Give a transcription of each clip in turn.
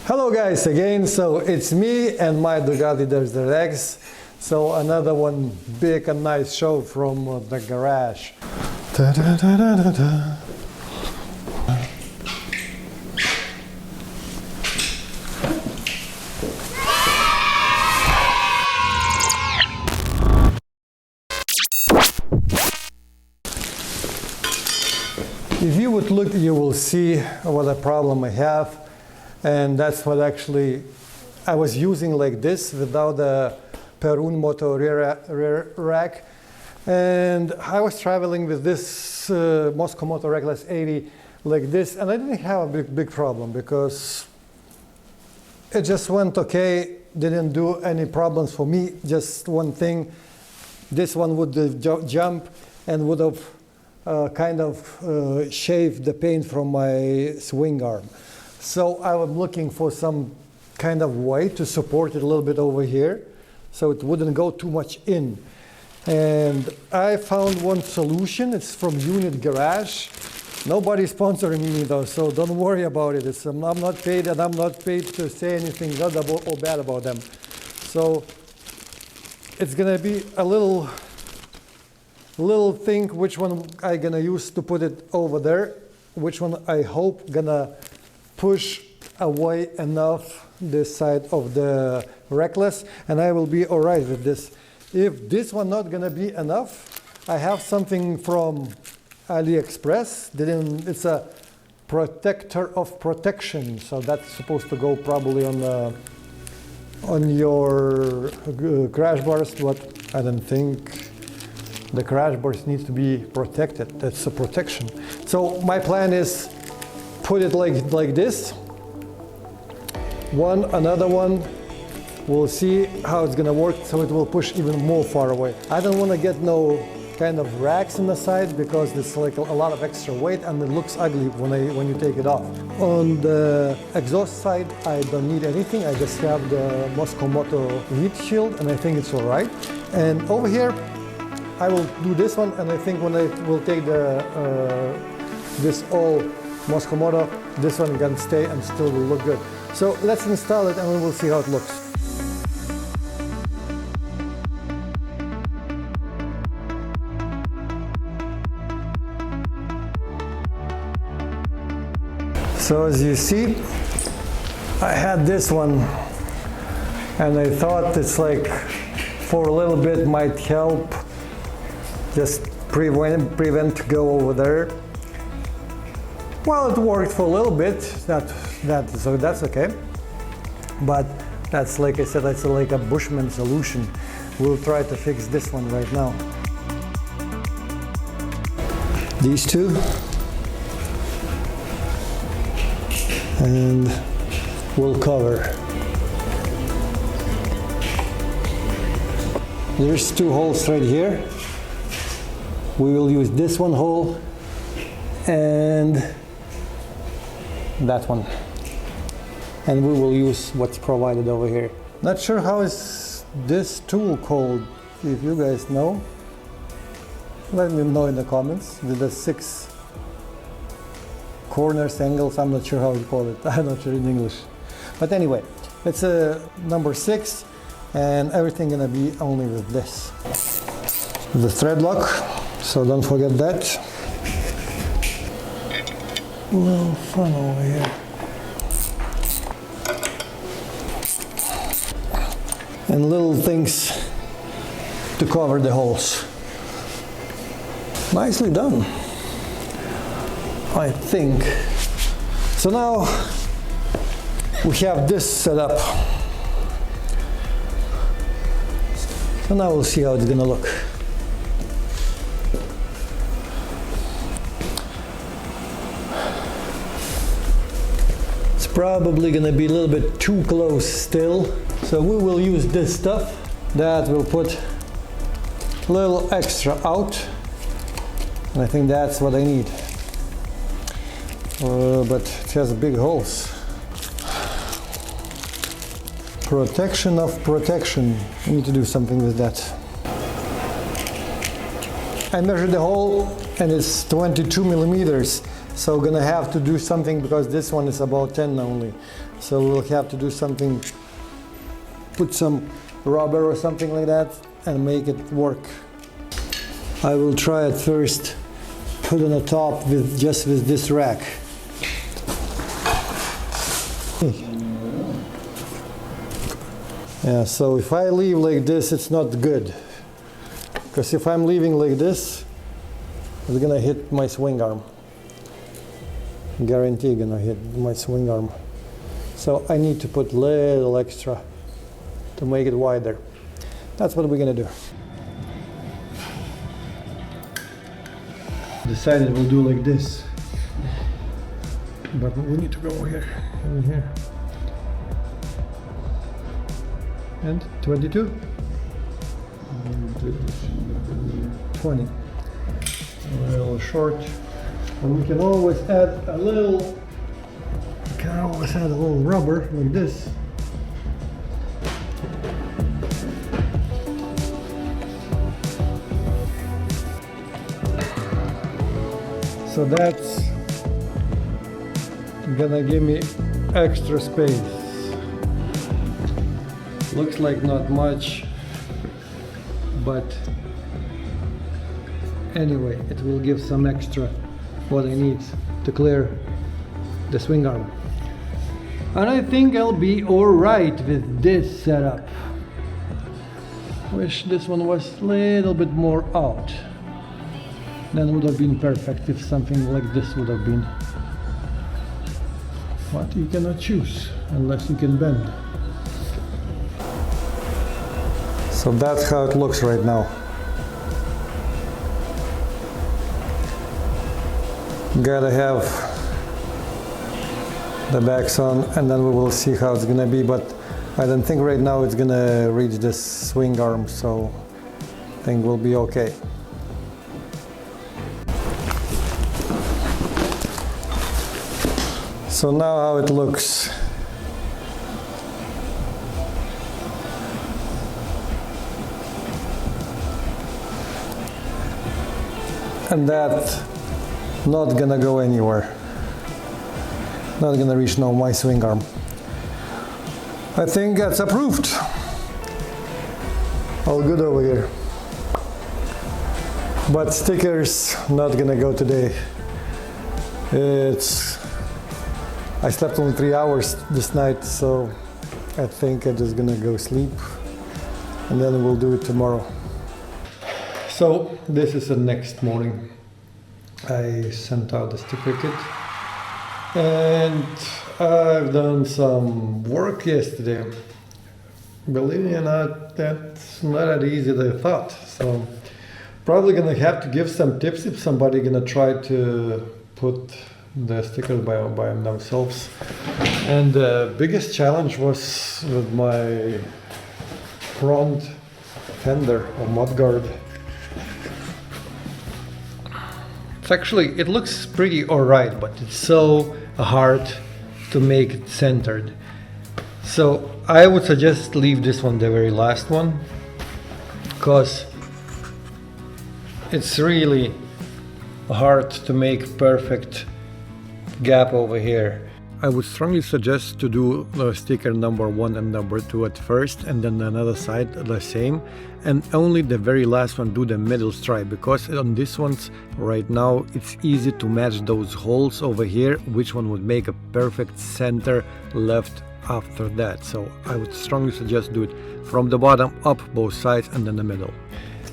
Hello guys again, so it's me and my Ducati Desert X. So another one big and nice show from the garage. Da, da, da, da, da, da. If you would look, you will see what a problem I have. And that's what actually I was using like this without the MoskoMoto rear rack. And I was traveling with this MoskoMoto Reckless 80 like this, and I didn't have a big problem because it just went okay, didn't do any problems for me. Just one thing, this one would jump and would have kind of shaved the paint from my swing arm. So I was looking for some kind of way to support it a little bit over here so it wouldn't go too much in. And I found one solution. It's from Unit Garage. Nobody's sponsoring me though, so don't worry about it. I'm not paid, and I'm not paid to say anything good or bad about them. So it's gonna be a little thing, which one I'm gonna use to put it over there, which one I hope gonna push away enough this side of the Reckless, and I will be all right with this. If this one not gonna be enough, I have something from AliExpress. It's a protector of protection, so that's supposed to go probably on your crash bars, but I don't think the crash bars needs to be protected. That's a protection. So my plan is put it like this. Another one. We'll see how it's gonna work, so it will push even more far away. I don't want to get no kind of racks on the side because it's like a lot of extra weight and it looks ugly when you take it off. On the exhaust side, I don't need anything. I just have the MoskoMoto heat shield, and I think it's all right. And over here, I will do this one, and I think when I will take this all MoskoMoto, this one can stay and still will look good. So let's install it and we will see how it looks. So as you see, I had this one and I thought it's like for a little bit might help just prevent to go over there. Well, it worked for a little bit, so that's okay. But that's, like I said, that's like a Bushman solution. We'll try to fix this one right now. These two. And we'll cover. There's two holes right here. We will use this one hole and that one, and we will use what's provided over here. Not sure how is this tool called. If you guys know, let me know in the comments. With the 6 corners, angles, I'm not sure how you call it. I'm not sure in English, but anyway, it's a number 6, and everything gonna be only with this, the thread lock, so don't forget that. Little fun over here. And little things to cover the holes. Nicely done, I think. So now we have this set up. So now we'll see how it's gonna look. Probably gonna be a little bit too close still, so we will use this stuff that will put a little extra out, and I think that's what I need. But it has big holes. Protection of protection. I need to do something with that. I measured the hole and it's 22 millimeters. So we're gonna have to do something because this one is about 10 only. So we'll have to do something, put some rubber or something like that and make it work. I will try at first put on the top with just with this rack. Yeah, so if I leave like this, it's not good. Because if I'm leaving like this, it's gonna hit my swing arm. Guarantee gonna hit my swing arm. So I need to put little extra to make it wider. That's what we're gonna do. Decided we'll do like this. But we need to go here and here. And 22? 20. A little short. And we can always add a little, rubber like this. So that's gonna give me extra space. Looks like not much, but anyway, it will give some extra what I need to clear the swing arm. And I think I'll be alright with this setup. Wish this one was a little bit more out. Then would have been perfect if something like this would have been. But you cannot choose unless you can bend. So that's how it looks right now. Gotta have the backs on and then we will see how it's gonna be, but I don't think right now it's gonna reach this swing arm, so I think we'll be okay. So now how it looks. And that not gonna go anywhere. Not gonna reach now my swing arm. I think that's approved. All good over here. But stickers not gonna go today. I slept only 3 hours this night, so I think I'm just gonna go sleep and then we'll do it tomorrow. So this is the next morning. I sent out the sticker kit and I've done some work yesterday. Believe me or not, that's not that easy as I thought. So probably gonna have to give some tips if somebody gonna try to put the stickers by themselves. And the biggest challenge was with my front fender or mudguard. It looks pretty alright, but it's so hard to make it centered. So I would suggest leave this one, the very last one, because it's really hard to make perfect gap over here. I would strongly suggest to do the sticker number 1 and number 2 at first, and then another side the same, and only the very last one do the middle stripe, because on this ones right now it's easy to match those holes over here, which one would make a perfect center left after that. So I would strongly suggest do it from the bottom up both sides and then the middle.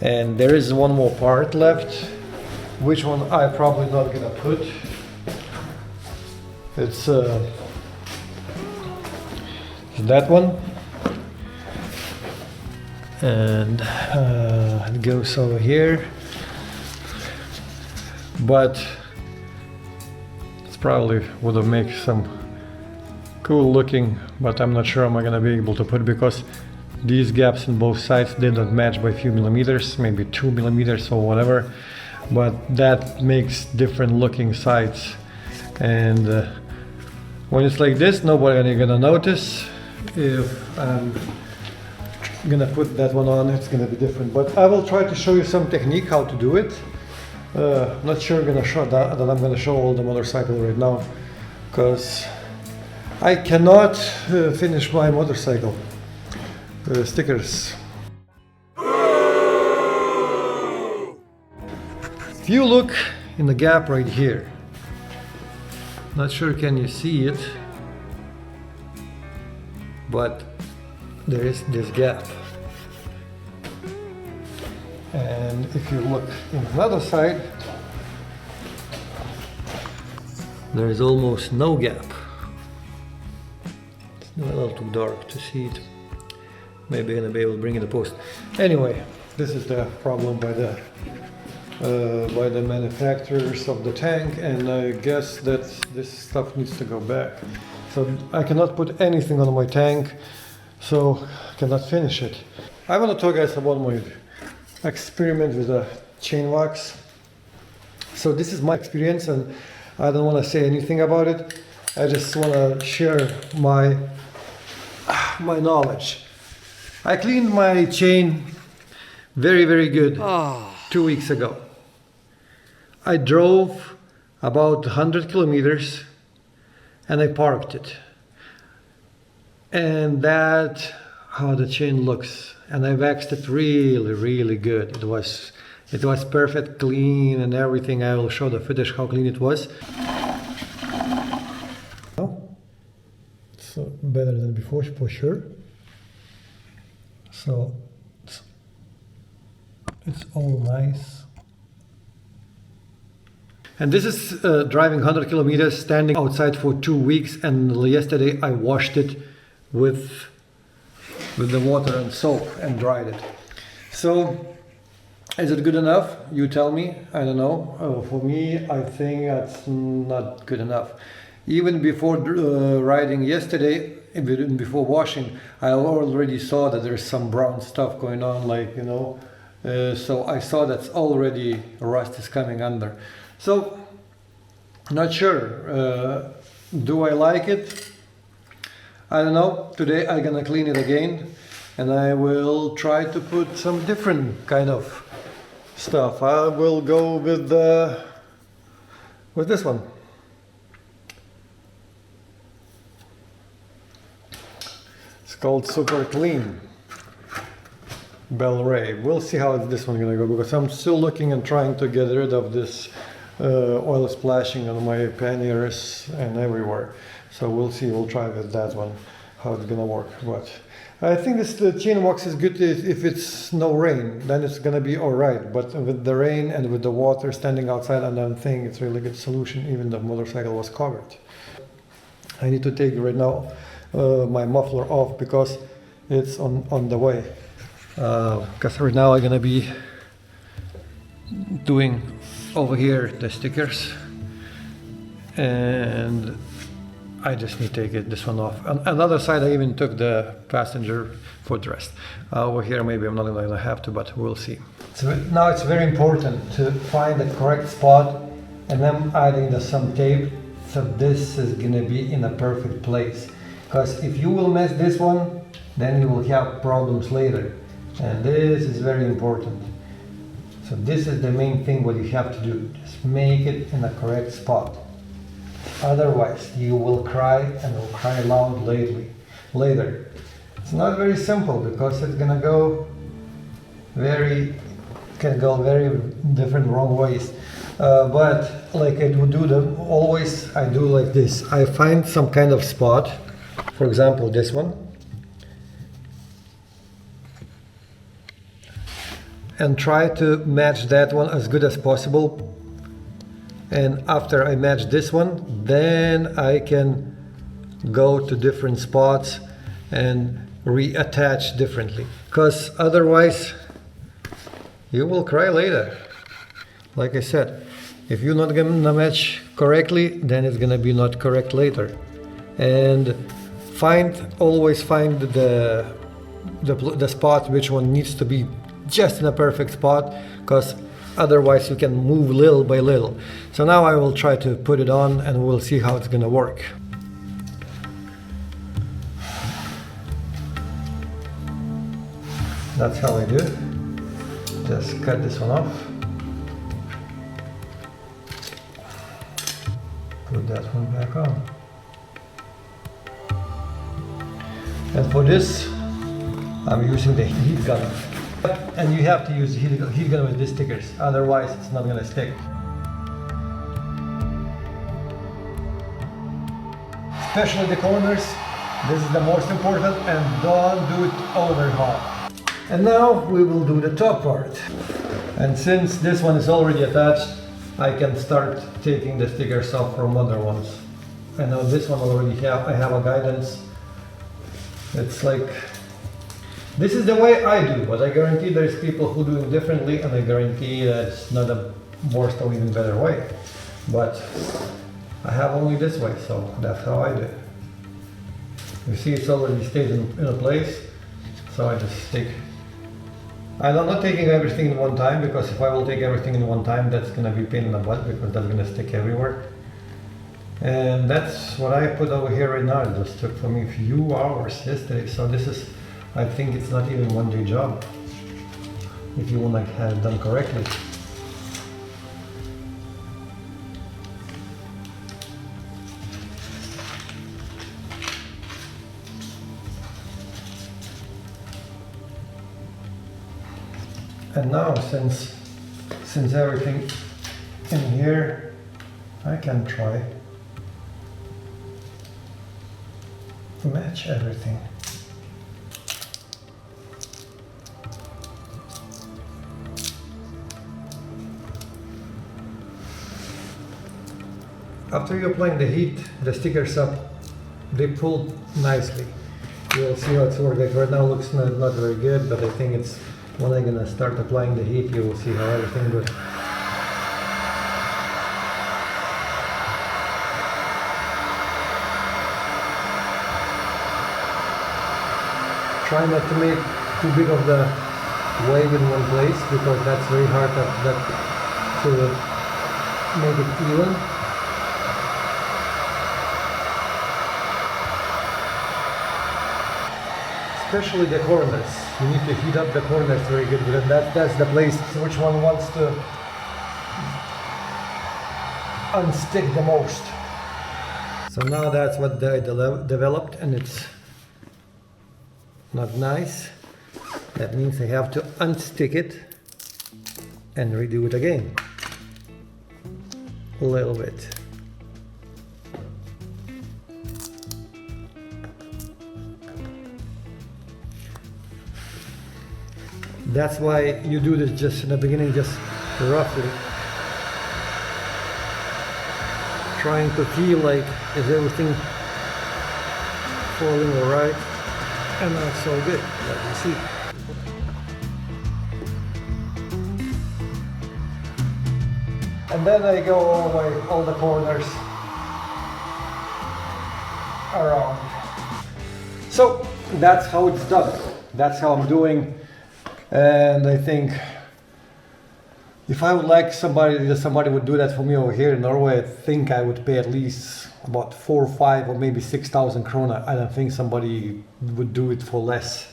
And there is one more part left, which one I probably not gonna put. It's that one, and it goes over here, but it's probably would have made some cool looking, but I'm not sure I'm gonna be able to put, because these gaps in both sides did not match by a few millimeters, maybe 2 millimeters or whatever, but that makes different looking sides. And when it's like this, nobody gonna notice. If I'm gonna put that one on, it's gonna be different. But I will try to show you some technique how to do it. Not sure gonna show that I'm gonna show all the motorcycle right now, because I cannot finish my motorcycle stickers. If you look in the gap right here, not sure can you see it, but there is this gap. And if you look in another side, there is almost no gap. It's a little too dark to see it. Maybe I'm gonna be able to bring in the post. Anyway, this is the problem by the manufacturers of the tank, and I guess that this stuff needs to go back. So I cannot put anything on my tank, so I cannot finish it. I want to talk guys about my experiment with the chain wax. So this is my experience, and I don't want to say anything about it. I just want to share my knowledge. I cleaned my chain very good 2 weeks ago. I drove about 100 kilometers and I parked it. And that's how the chain looks. And I waxed it really good. It was perfect, clean and everything. I will show the footage how clean it was. So better than before for sure. So it's all nice. And this is driving 100 kilometers, standing outside for 2 weeks, and yesterday I washed it with the water and soap and dried it. So is it good enough? You tell me. I don't know. For me, I think that's not good enough. Even before riding yesterday, even before washing, I already saw that there's some brown stuff going on, like, you know, so I saw that's already rust is coming under. So, not sure. Do I like it? I don't know. Today I'm gonna clean it again, and I will try to put some different kind of stuff. I will go with this one. It's called Super Clean Bell Ray. We'll see how this one gonna go, because I'm still looking and trying to get rid of this oil splashing on my panniers and everywhere. So we'll see. We'll try with that one how it's gonna work. But I think the chain wax is good if it's no rain, then it's gonna be all right. But with the rain and with the water standing outside, I don't think it's really good solution. Even the motorcycle was covered. I need to take right now my muffler off because it's on the way. Because right now I'm gonna be doing over here the stickers, and I just need to take this one off. On another side I even took the passenger footrest. Over here maybe I'm not gonna have to, but we'll see. So now it's very important to find the correct spot, and I'm adding some tape, so this is gonna be in a perfect place. Because if you will mess this one, then you will have problems later, and this is very important. So this is the main thing what you have to do. Just make it in the correct spot. Otherwise, you will cry, and will cry loud later. It's not very simple, because it's gonna go can go very different wrong ways. But like I would do always I do like this. I find some kind of spot, for example this one, and try to match that one as good as possible. And after I match this one, then I can go to different spots and reattach differently, because otherwise you will cry later. Like I said, if you're not gonna match correctly, then it's gonna be not correct later. And always find the spot which one needs to be just in a perfect spot, because otherwise you can move little by little. So now I will try to put it on, and we'll see how it's gonna work. That's how I do it. Just cut this one off. that one back on. And for this, I'm using the heat gun. And you have to use the heat gun with these stickers, otherwise it's not gonna stick. Especially the corners, this is the most important, and don't do it over hot. And now we will do the top part. And since this one is already attached, I can start taking the stickers off from other ones. And now this one already I have a guidance. It's like, this is the way I do, but I guarantee there's people who do it differently, and I guarantee that it's not a worse or even better way. But I have only this way, so that's how I do it. You see it's already stayed in a place, so I just take. I'm not taking everything in one time, because if I will take everything in one time, that's gonna be a pain in the butt, because that's gonna stick everywhere. And that's what I put over here right now. It just took for me a few hours yesterday, so this is, I think it's not even one day job, if you wanna have it done correctly. And now, since everything in here, I can try to match everything. After you're applying the heat, the stickers up, they pull nicely. You'll see how it's working. Right now it looks not very good, but I think it's when I'm gonna start applying the heat, you will see how everything goes. Try not to make too big of the wave in one place, because that's very hard to make it even. Especially the corners. You need to heat up the corners very good, because that's the place which one wants to unstick the most. So now that's what I developed, and it's not nice. That means I have to unstick it and redo it again a little bit. That's why you do this just in the beginning, just roughly. Trying to feel like, is everything falling alright? And not so good, let me see. And then I go all the corners around. So that's how it's done. That's how I'm doing. And I think if I would like somebody would do that for me over here in Norway, I think I would pay at least about 4 or 5 or maybe 6,000 krona. I don't think somebody would do it for less,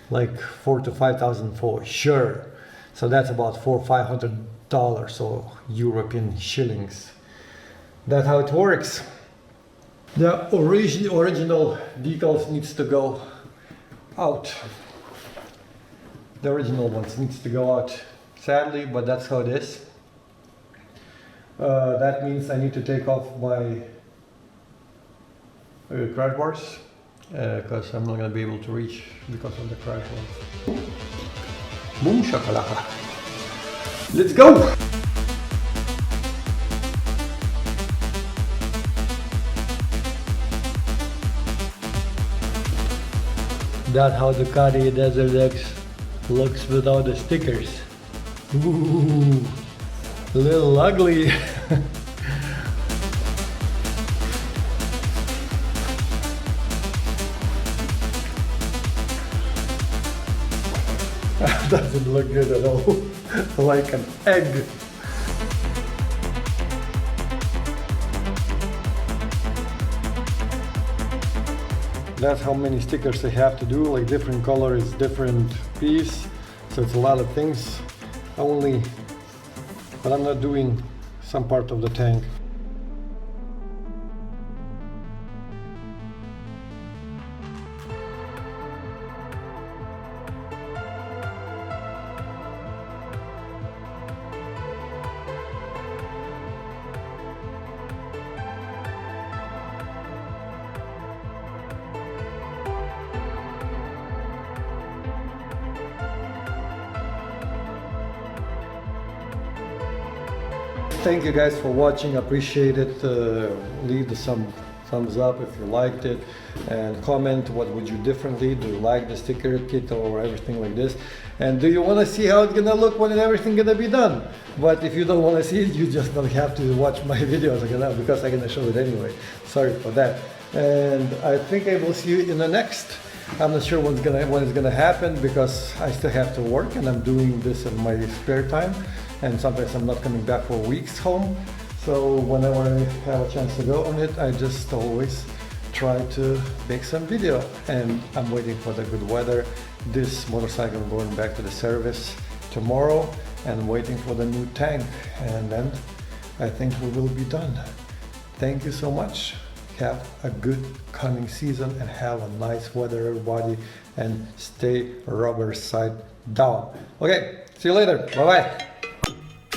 like 4,000 to 5,000 for sure. So that's about $400 or $500 or European shillings. That's how it works. The original decals needs to go out. The original ones needs to go out, sadly, but that's how it is. That means I need to take off my crash bars, because I'm not going to be able to reach because of the crash ones. Boom shakalaka. Let's go! That's how Ducati Desert X looks without the stickers. Ooh, a little ugly. Doesn't look good at all. Like an egg. That's how many stickers I have to do, like different colors, different piece. So it's a lot of things. But I'm not doing some part of the tank. thank you guys for watching. Appreciate it. Leave some thumbs up if you liked it, and comment what would you differently. Do you like the sticker kit or everything like this, and do you want to see how it's gonna look when everything gonna be done? But if you don't want to see it, you just don't have to watch my videos again, because I'm gonna show it anyway. Sorry for that. And I think I will see you in the next. I'm not sure when it's gonna happen, because I still have to work and I'm doing this in my spare time, and sometimes I'm not coming back for weeks home. So whenever I have a chance to go on it, I just always try to make some video. And I'm waiting for the good weather. This motorcycle going back to the service tomorrow, and waiting for the new tank, and then I think we will be done. Thank you so much. Have a good coming season and have a nice weather, everybody, and stay rubber side down. Okay, see you later. Bye-bye.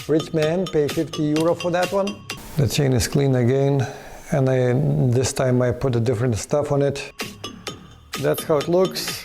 Rich man, pay 50 euro for that one. The chain is clean again, and this time I put a different stuff on it. That's how it looks.